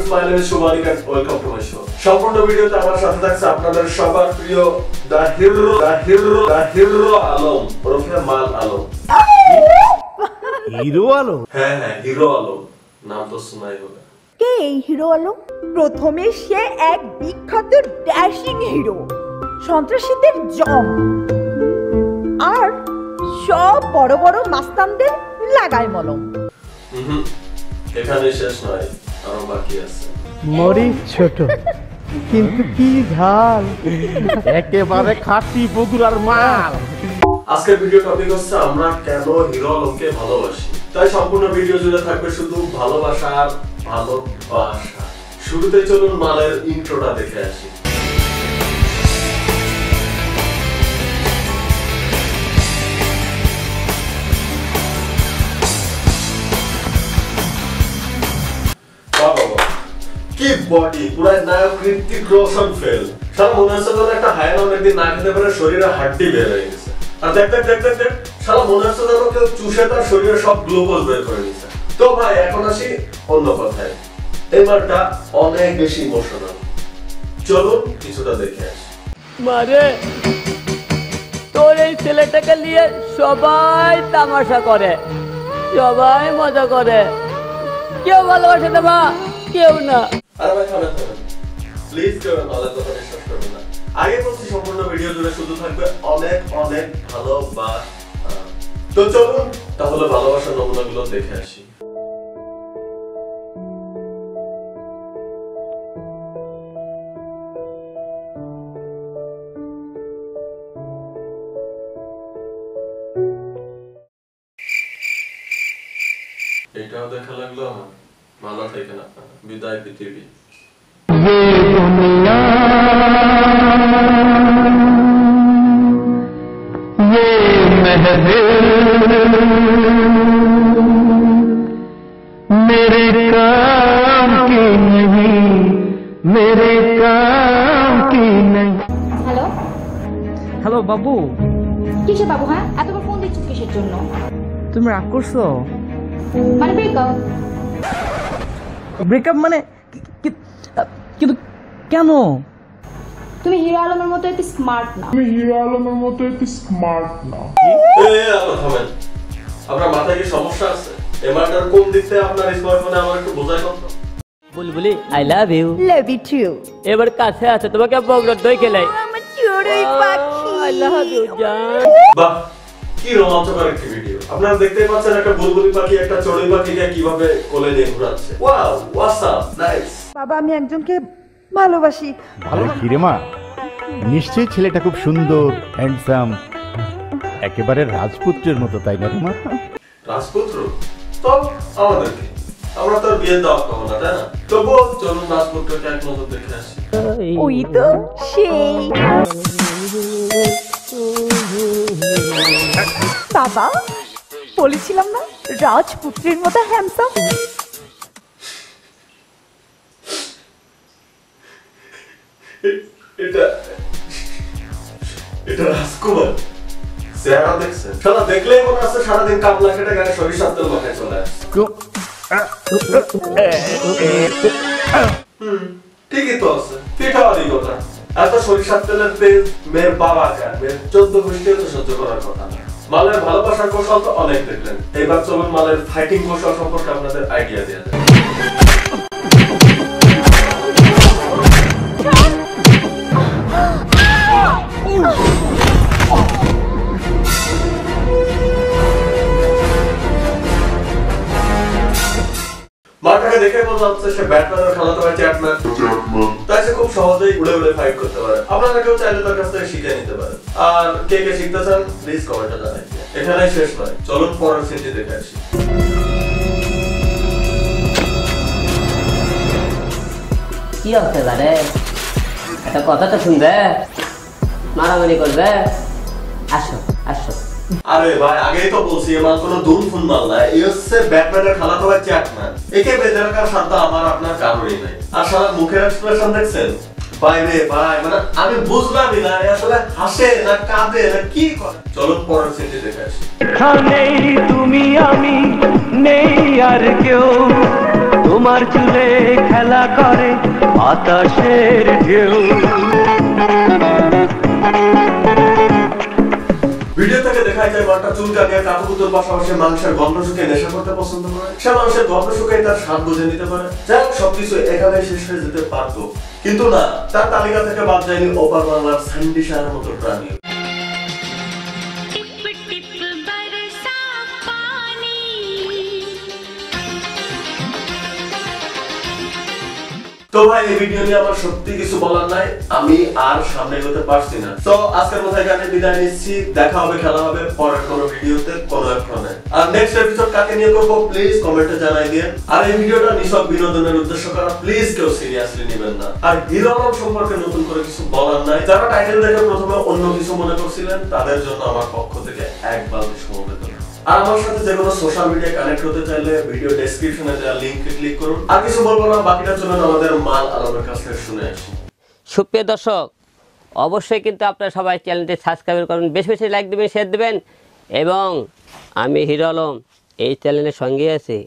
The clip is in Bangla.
Viewers, my name is Shubhanik and welcome to my show. সম্পূর্ণ ভিডিওতে আমার সাথে থাকছে আপনাদের সবার প্রিয় দা হিরো আলম ওরফে মাল আলম। হিরো আলম? হ্যাঁ, হিরো আলম, নাম তো শোনাই হবে। কে এই হিরো আলম? প্রথমে সে এক বিখ্যাত ড্যাশিং হিরো, সন্ত্রাসীদের জম, আর সব বড় বড় মাস্তানদের লাগায় মলম। এখানে শেষ নয়, আরো বাকি আছে। মরিচ ছোট কিন্তু কি ঝাল, একেবারে খাঁটি বগুড়ার মাল। আজকের ভিডিও টপিক হচ্ছে আমরা কেন হিরো আলমকে ভালোবাসি। তাই সম্পূর্ণ ভিডিও জুড়ে থাকবে শুধু ভালোবাসা আর ভালোবাসা। শুরুতে চলুন মালের ইন্ট্রোটা দেখে আসি। কি বডি, পুরো নায়ক ঋত্বিক রোশন ফেল। সারা মনে হচ্ছে যেন একটা হায়ানা অনেকদিন না খেতে পারে শরীরে হাড্ডি বের হয়ে গেছে। আর দেখ সারা মনে হচ্ছে যেন কেউ চুষে তার শরীরে সব গ্লুকোজ বের করে নিছে। তো ভাই এখন আসি অন্য কথায়। এই মালটা অনেক বেশি ইমোশনাল। চলুন কিছুটা দেখে আসি। মারে তোর এই ছেলেটাকে নিয়ে সবাই তামাশা করে, সবাই মজা করে, কেউ ভালোবাসে না মা, কেউ না। আরে ভাই থামেন, প্লিজ কেউ মালের কথা বিশ্বাস করবেন না। আগে বলছি সম্পূর্ণ ভিডিও জুড়ে শুধু থাকবে অনেক ভালোবাসা। তো চলুন তাহলে ভালোবাসার নমুনাগুলো দেখে আসি। এটাও দেখা লাগলো আমার। ভালো থাকেন আপনারা। বিদায় পৃথিবী। मेरे काम की नहीं, मेरे काम की नहीं। হ্যালো হ্যালো বাবু, কিসের বাবু? হ্যাঁ, এতবার ফোন দিচ্ছ কিসের জন্য? তুমি রাগ করছো? মানে ব্রেকআপ? ব্রেকআপ মানে? কিন্তু কেন? তুমি হিরো আলমের মতো এত স্মার্ট না। থামেন, আপনার মাথায় কি সমস্যা আছে? এমআরটার কোন দিক থেকে আপনার স্মার্টফোনে আমার একটু বোঝাই কত। Bulbuli I love you. Love you too. এবার কাছে আছে, তোমাকে বগরত দই খেলাই। আমার চড়ুই পাখি। আই লাভ ইউ জান। বাহ, কি রোমাঞ্চকর একটা ভিডিও। আপনারা দেখতেই পাচ্ছেন একটা বুলবুলি পাখি একটা চড়ুই পাখিকে কিভাবে কোলে নিয়ে ঘোরাচ্ছে। Wow, awesome, nice. বাবা, আমি একজনকে ভালোবাসি। ভালো কি মা? নিশ্চয়ই ছেলেটা খুব সুন্দর, হ্যান্ডসাম, একেবারে রাজপুত্রের মতো, তাই না মা? রাজপুত্র তো আমাদের কি, আমরা তো বিয়ে দেওয়া পাবো না, তাই না? তো বল চলুন রাজপুত্রকে এক নজর দেখে আসি। ওই তো সেই। বাবা, বলেছিলাম না রাজপুত্রের মতো হ্যান্ডসাম। এটা রাজকুমার চেহারা দেখছেন? সারা দেখলেই মনে আছে সারাদিন কামলা খেটে গায়ে সরিষার তেল মাখায় চলে আসে। ঠিকই তো আছে, পিঠাওয়ারি কথা। এত সরিষার তেলের তেল মেয়ের বাবা খায়, মেয়ের 14 গোষ্ঠীও তো সহ্য করার কথা না। মালের ভালোবাসার কৌশল তো অনেক দেখলেন, এবার চলুন মালের ফাইটিং কৌশল সম্পর্কে আপনাদের আইডিয়া দেওয়া যায়। মার্টাকে দেখে বোঝা যাচ্ছে সে ব্যাটম্যানের খালাতো ভাই চ্যাটম্যান, তাই সে খুব সহজেই উড়ে ফাইট করতে পারে। আপনারা কেউ চাইলে তার কাছ থেকে শিখে নিতে পারেন। আর কে শিখতে চান প্লিজ কমেন্টে জানাই। এখানেই শেষ নয়, চলুন পরের সিনটি দেখে আসি। কি হচ্ছে বারে? একটা কথা তো শুনবে, মারামারি করবে? আসো আসো। আরে ভাই, আগেই তো বলছি আমার কোনো দুম ফোন মাল নাই। এই হচ্ছে ব্যাটম্যানের খালাতো ভাই চ্যাটম্যান। একে বেঁধে রাখার সাধ্য আমার আপনার কারোরই নাই। আর সারা মুখের এক্সপ্রেশন দেখছেন? ভাই রে ভাই, মানে আমি বুঝলামই না আসলে হাসে না কাঁদে না কি করে। চলুন পরের সিনটি দেখে আসি। এখানেই তুমি আমি, নেই আর কেউ। তোমার চুলে খেলা করে বাতাসের ঢেউ। ভিডিও থেকে দেখা যায় মানটা চুল কাটিয়ে কাকুকুতোর পাশাপাশি মাংসের গন্ধ শুকিয়ে নেশা করতে পছন্দ করে। সে মানুষের গন্ধ শুকিয়ে তার স্বাদ বুঝে নিতে পারে। যাই হোক, সবকিছু এখানে শেষ হয়ে যেতে পারতো, কিন্তু না, তার তালিকা থেকে বাদ যায়নি ওপার বাংলার স্যান্ডি শাহের মতো প্রাণী। তো ভাই, এই ভিডিও নিয়ে আমার সত্যি কিছু বলার নাই, আমি আর সামনে এগোতে পারছি না। তো আজকের মতো এখানে বিদায় নিচ্ছি। দেখা হবে, খেলা হবে পরের কোনো ভিডিওতে, কোনো এক ফোনে। আর নেক্সট এপিসোড কাকে নিয়ে করবো প্লিজ কমেন্টে জানাই দিয়ে। আর এই ভিডিওটা নিছক বিনোদনের উদ্দেশ্য করা, প্লিজ কেউ সিরিয়াসলি নেবেন না। আর হিরো আলম সম্পর্কে নতুন করে কিছু বলার নাই। যারা টাইটেল দেখে প্রথমে অন্য কিছু মনে করছিলেন, তাদের জন্য আমার পক্ষ থেকে এক বালতি সমবেদনা। আর আমার সাথে যে কোনো সোশ্যাল মিডিয়া কানেক্ট হতে চাইলে ভিডিও ডেসক্রিপশনে দেওয়া লিংকে ক্লিক করুন। আর কিছু বলবো না, বাকিটা চলুন আমাদের মাল আলমের কাছ থেকে শুনে আসি। সুপ্রিয় দর্শক, অবশ্যই কিন্তু আপনারা সবাই চ্যানেলটি সাবস্ক্রাইব করুন, বেশি বেশি লাইক দেবেন, শেয়ার দেবেন। এবং আমি হিরো আলম এই চ্যানেলের সঙ্গে আছি।